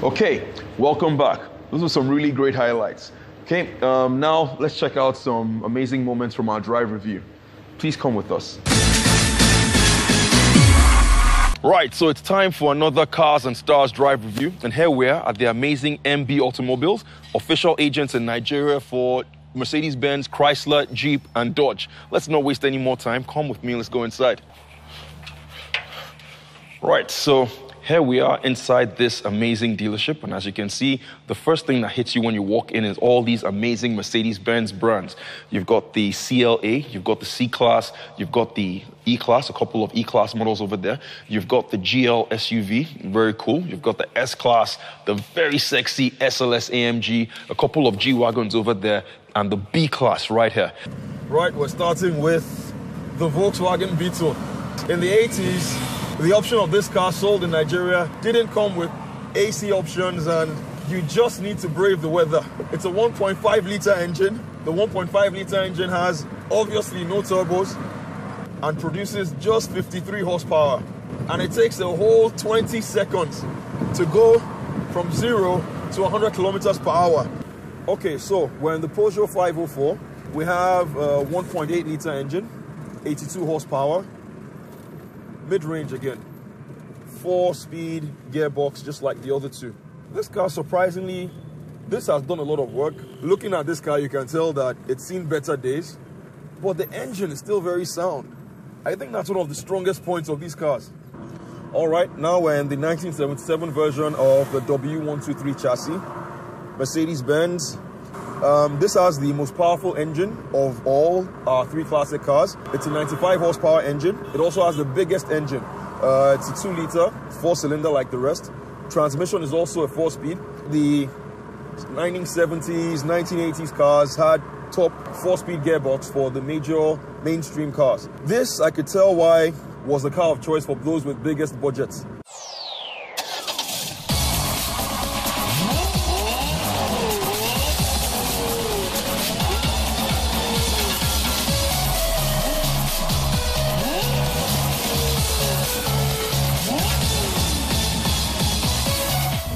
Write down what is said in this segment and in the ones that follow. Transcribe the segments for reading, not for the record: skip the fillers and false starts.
Okay, welcome back. Those were some really great highlights. Okay, now let's check out some amazing moments from our drive review. Please come with us. Right, so it's time for another Cars and Stars drive review. And here we are at the amazing MB Automobiles, official agents in Nigeria for Mercedes-Benz, Chrysler, Jeep, and Dodge. Let's not waste any more time. Come with me, let's go inside. Right, so here we are inside this amazing dealership, and as you can see, the first thing that hits you when you walk in is all these amazing Mercedes-Benz brands. You've got the CLA, you've got the C-Class, you've got the E-Class, a couple of E-Class models over there. You've got the GL SUV, very cool. You've got the S-Class, the very sexy SLS AMG, a couple of G-Wagons over there, and the B-Class right here. Right, we're starting with the Volkswagen Beetle. In the 80s, the option of this car sold in Nigeria didn't come with AC options, and you just need to brave the weather. It's a 1.5-liter engine. The 1.5-liter engine has obviously no turbos and produces just 53 horsepower. And it takes a whole 20 seconds to go from 0 to 100 kilometers per hour. Okay, so we're in the Peugeot 504. We have a 1.8-liter engine, 82 horsepower. Mid-range again, 4-speed gearbox, just like the other two. This car, surprisingly, this has done a lot of work. Looking at this car, you can tell that it's seen better days, but the engine is still very sound. I think that's one of the strongest points of these cars. All right, now we're in the 1977 version of the W123 chassis, Mercedes-Benz. This has the most powerful engine of all our three classic cars. It's a 95 horsepower engine. It also has the biggest engine. It's a 2-liter, 4-cylinder like the rest. Transmission is also a 4-speed. The 1970s, 1980s cars had top 4-speed gearbox for the major mainstream cars. This, I could tell why, was the car of choice for those with biggest budgets.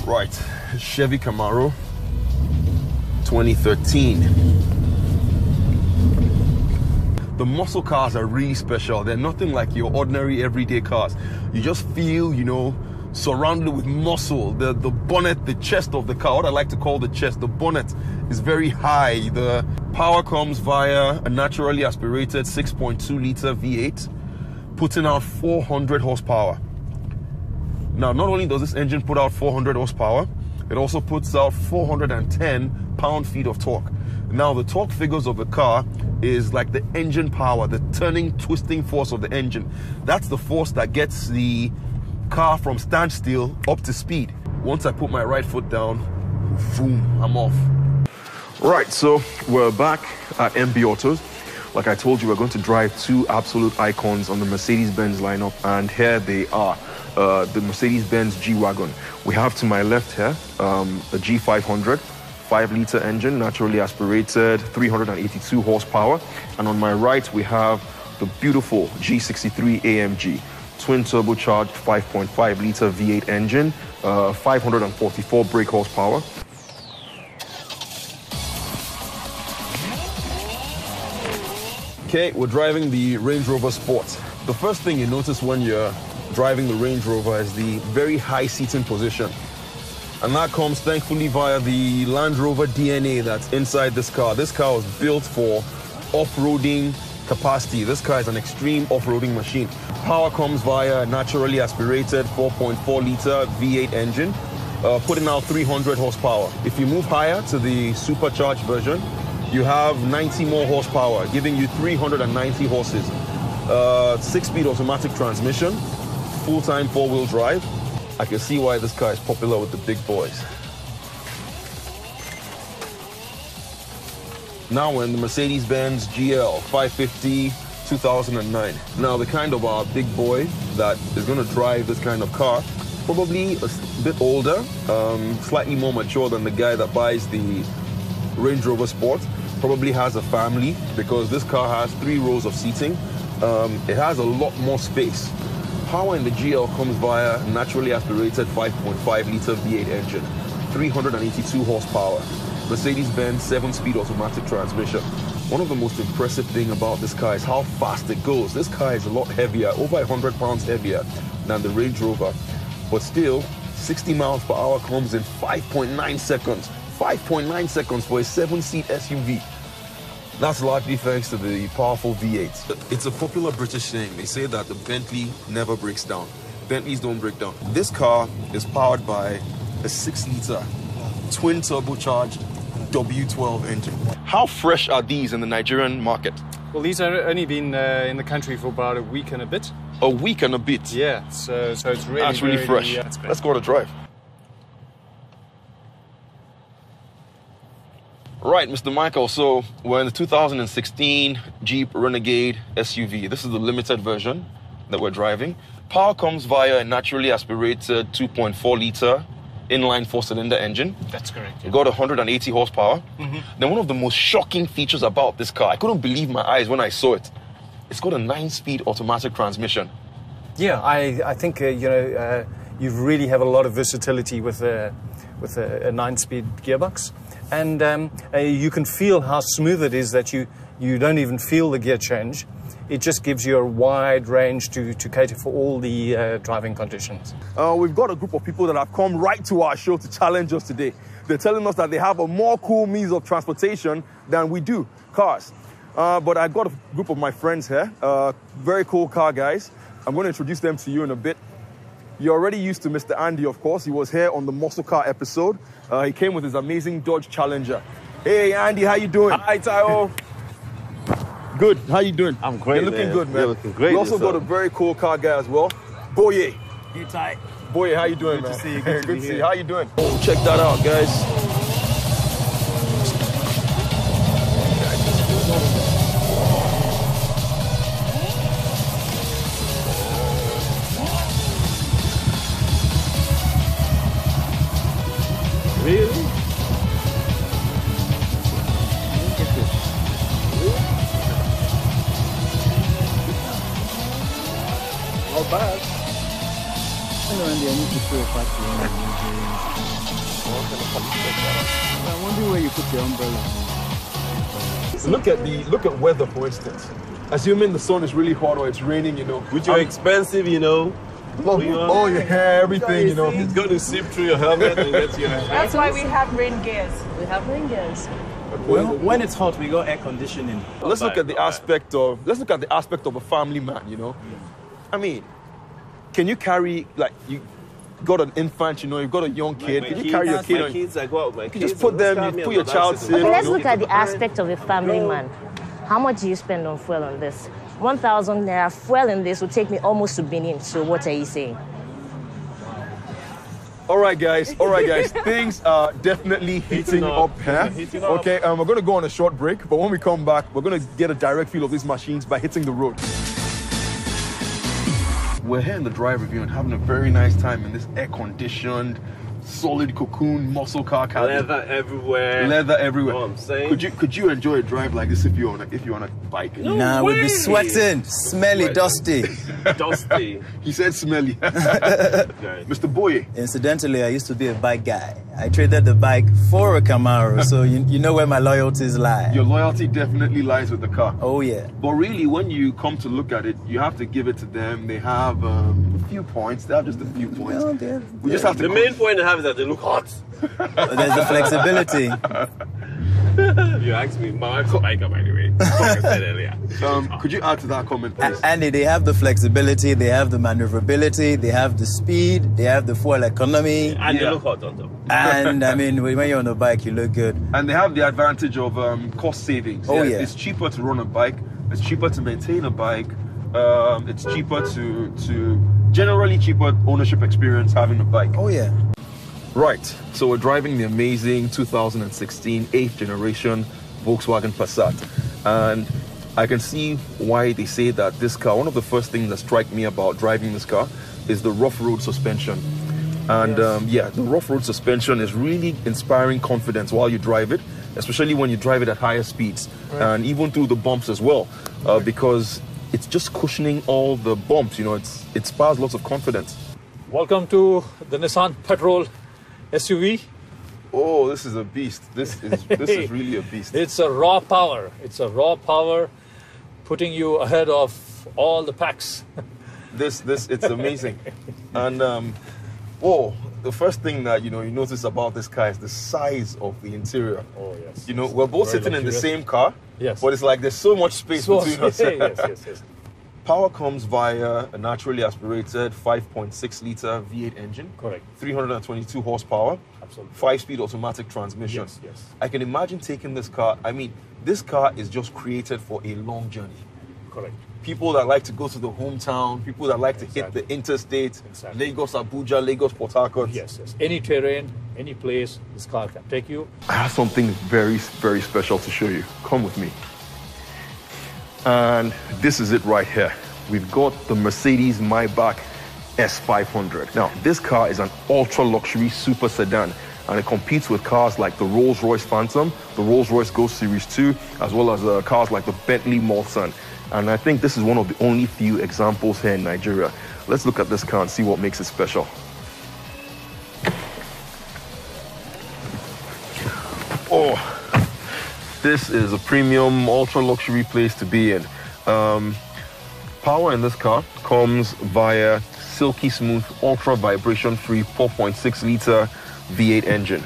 Right, Chevy Camaro, 2013. The muscle cars are really special. They're nothing like your ordinary everyday cars. You just feel, you know, surrounded with muscle. The bonnet, the chest of the car, what I like to call the chest, the bonnet is very high. The power comes via a naturally aspirated 6.2-liter V8, putting out 400 horsepower. Now, not only does this engine put out 400 horsepower, it also puts out 410 pound-feet of torque. Now, the torque figures of the car is like the engine power, the turning, twisting force of the engine. That's the force that gets the car from standstill up to speed. Once I put my right foot down, boom, I'm off. Right, so we're back at MB Autos. Like I told you, we're going to drive two absolute icons on the Mercedes-Benz lineup, and here they are. The Mercedes-Benz G-Wagon. We have to my left here a G500, 5-liter engine, naturally aspirated, 382 horsepower. And on my right, we have the beautiful G63 AMG, twin turbocharged 5.5-liter V8 engine, 544 brake horsepower. Okay, we're driving the Range Rover Sport. The first thing you notice when you're driving the Range Rover is the very high seating position. And that comes thankfully via the Land Rover DNA that's inside this car. This car was built for off-roading capacity. This car is an extreme off-roading machine. Power comes via a naturally aspirated 4.4-liter V8 engine, putting out 300 horsepower. If you move higher to the supercharged version, you have 90 more horsepower, giving you 390 horses. 6-speed automatic transmission, full-time 4-wheel drive. I can see why this car is popular with the big boys. Now we're in the Mercedes-Benz GL 550 2009. Now the kind of our big boy that is going to drive this kind of car, probably a bit older, slightly more mature than the guy that buys the Range Rover Sport, probably has a family because this car has 3 rows of seating. It has a lot more space. Power in the GL comes via a naturally aspirated 5.5-liter V8 engine, 382 horsepower, Mercedes-Benz 7-speed automatic transmission. One of the most impressive things about this car is how fast it goes. This car is a lot heavier, over 100 pounds heavier than the Range Rover, but still 60 miles per hour comes in 5.9 seconds. 5.9 seconds for a 7-seat SUV. That's largely thanks to the powerful V8. It's a popular British saying. They say that the Bentley never breaks down. Bentleys don't break down. This car is powered by a 6-liter twin turbocharged W12 engine. How fresh are these in the Nigerian market? Well, these have only been in the country for about a week and a bit. A week and a bit? Yeah, so it's really, that's really fresh. Let's go on a drive. Right, Mr. Michael, so we're in the 2016 Jeep Renegade SUV. This is the limited version that we're driving. Power comes via a naturally aspirated 2.4-liter inline 4-cylinder engine. That's correct. It got 180 horsepower. Then one of the most shocking features about this car, I couldn't believe my eyes when I saw it. It's got a 9-speed automatic transmission. Yeah, I think you really have a lot of versatility with a 9-speed gearbox. And you can feel how smooth it is that you don't even feel the gear change. It just gives you a wide range to cater for all the driving conditions. We've got a group of people that have come right to our show to challenge us today. They're telling us that they have a more cool means of transportation than we do, cars. But I've got a group of my friends here, very cool car guys. I'm going to introduce them to you in a bit. You're already used to Mr. Andy, of course. He was here on the Muscle Car episode. He came with his amazing Dodge Challenger. Hey, Andy, how you doing? Hi, Taiwo. Good. How you doing? I'm great, You're looking good, man. You're looking great. We also got a very cool car guy as well, Boye. You tight? Boye, how you doing, Good man? to see you. Good to see be you. here. How you doing? Oh, check that out, guys. Really? Not bad. I know, Andy, I need to throw a party on I wonder where you put the umbrella. Look at weather, for instance. Assuming the sun is really hot or it's raining, you know. With your expensive, you know. Oh yeah, everything, you know. It's going to seep through your helmet and get to your head. That's why we have rain gears. We have rain gears. Well, when it's hot, we got air conditioning. Let's look at the aspect of a family man, you know. I mean, can you carry, like, you got an infant, you know, you've got a young kid. Can you carry your kid? My kids, I go out with my kids. Just put them, you put your child safe. Okay, let's look at the aspect of a family man. How much do you spend on fuel on this? 1,000 naira fuel in this will take me almost to Benin. So what are you saying? All right, guys. Things are definitely heating up here. Okay, we're going to go on a short break, but when we come back, we're going to get a direct feel of these machines by hitting the road. We're here in the drive review and having a very nice time in this air-conditioned, solid cocoon muscle car cabin. Leather everywhere. Leather everywhere. You know what I'm saying? Could you enjoy a drive like this if you're on a bike? Nah, we'd be sweating, smelly, dusty. Dusty. He said smelly. Mr. Boye. Incidentally, I used to be a bike guy. I traded the bike for a Camaro, so you know where my loyalties lie. Your loyalty definitely lies with the car. Oh yeah. But really, when you come to look at it, you have to give it to them. They have a few points. They have just a few points. Well, We just have to. The main point they have is that they look hot. There's the flexibility. You asked me, my wife's a biker, by the way. Like I said earlier. Could you add to that comment, please? Andy, they have the flexibility, they have the maneuverability, they have the speed, they have the fuel economy. And they look hot on top. And I mean, when you're on a bike, you look good. And they have the advantage of cost savings. Oh, yeah. It's cheaper to run a bike. It's cheaper to maintain a bike. It's cheaper generally cheaper ownership experience having a bike. Oh yeah. Right, so we're driving the amazing 2016 8th generation Volkswagen Passat. And I can see why they say that this car, one of the first things that strike me about driving this car is the rough road suspension. And the rough road suspension is really inspiring confidence while you drive it, especially when you drive it at higher speeds and even through the bumps as well, because it's just cushioning all the bumps. You know, it inspires lots of confidence. Welcome to the Nissan Patrol SUV. Oh, this is a beast. This is really a beast. It's a raw power. It's a raw power, putting you ahead of all the packs. It's amazing. And the first thing that you notice about this car is the size of the interior. Oh yes. You know, we're both sitting in the same car. Yes. But it's like there's so much space between us. Yes. Power comes via a naturally aspirated 5.6 liter V8 engine. Correct. 322 horsepower. Absolutely. 5-speed automatic transmission. Yes. I can imagine taking this car. I mean, this car is just created for a long journey. Correct. People that like to go to the hometown, people that like to hit the interstate, Lagos, Abuja, Lagos, Port Harcourt. Yes. Any terrain, any place, this car can take you. I have something very, very special to show you. Come with me. And this is it right here. We've got the Mercedes Maybach S500. Now, this car is an ultra-luxury super sedan, and it competes with cars like the Rolls-Royce Phantom, the Rolls-Royce Ghost Series 2, as well as cars like the Bentley Mulsanne. And I think this is one of the only few examples here in Nigeria. Let's look at this car and see what makes it special. Oh, this is a premium, ultra-luxury place to be in. Power in this car comes via silky smooth, ultra vibration-free 4.6 liter V8 engine.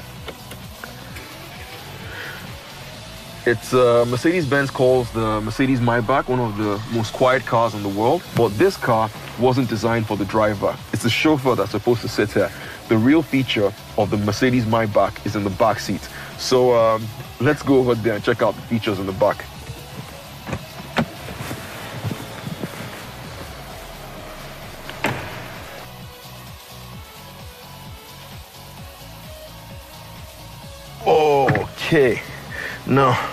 It's Mercedes-Benz calls the Mercedes Maybach one of the most quiet cars in the world, but this car wasn't designed for the driver. It's the chauffeur that's supposed to sit here. The real feature of the Mercedes Maybach is in the back seat. So let's go over there and check out the features in the back. Okay, now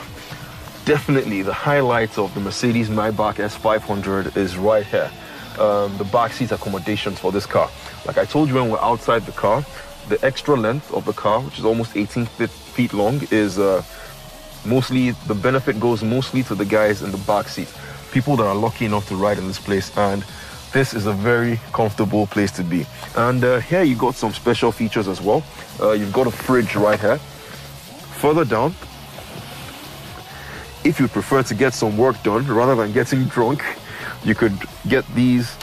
definitely the highlights of the Mercedes Maybach S500 is right here. The backseat accommodations for this car. Like I told you when we're outside the car, the extra length of the car, which is almost 18 feet long, is mostly, the benefit goes mostly to the guys in the back seat. People that are lucky enough to ride in this place, and this is a very comfortable place to be. And here you got some special features as well. You've got a fridge right here. Further down, if you prefer to get some work done rather than getting drunk, you could get these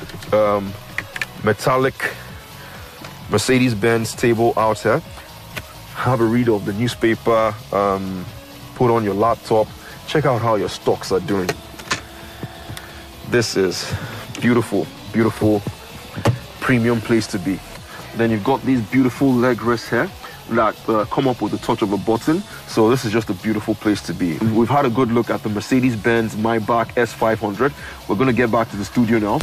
metallic Mercedes-Benz table out here. Have a read of the newspaper, put on your laptop, check out how your stocks are doing. This is beautiful, beautiful, premium place to be. Then you've got these beautiful leg rests here that come up with the touch of a button. So this is just a beautiful place to be. We've had a good look at the Mercedes-Benz Maybach S500. We're going to get back to the studio now.